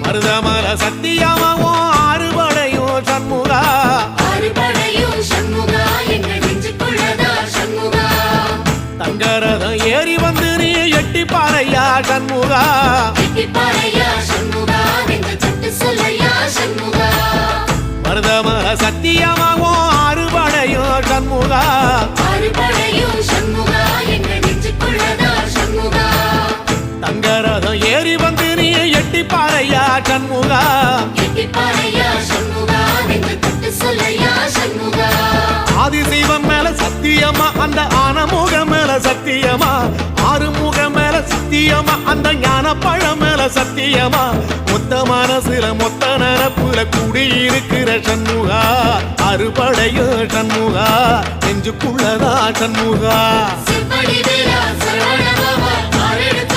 மருதமல சத்தியமாவும் ஆறுபடையும் சண்முகா ஆறுபடையும் சண்முகா எங்க நெஞ்சுக்குள்ளதா சண்முகா தங்கரதம் ஏறி வந்து நீ எட்டி பாறையா சண்முகா எட்டி பாறையா சண்முகா எங்க சட்டு சொல்லையா சண்முகா மருதமல சத்தியமாவும் ஆறுபடையும் சண்முகா ஆறுபடையும் சண்முகா எங்க நெஞ்சுக்குள்ளதா சண்முகா தங்கரதம் ஏறி வந்து நீ எட்டி பாறையா சண்முகா எட்டி பாறையா சண்முகா எங்க சட்டு சொல்லையா சண்முகா ஆதிசைவம் மேல சத்தியமா அந்த ஆனமுக மேல சத்தியமா ஆறுமுக மேல சத்தியமா அந்த ஞான பழம் மேல சத்தியமா மொத்த மனசுல மொத்த நரப்புல குடியிருக்கிற சண்முகா அறுபடையோ சண்முகா நெஞ்சுக்குள்ளதா சண்முகா சிவடி வேலா சரவண பவா ஆரெடுத்த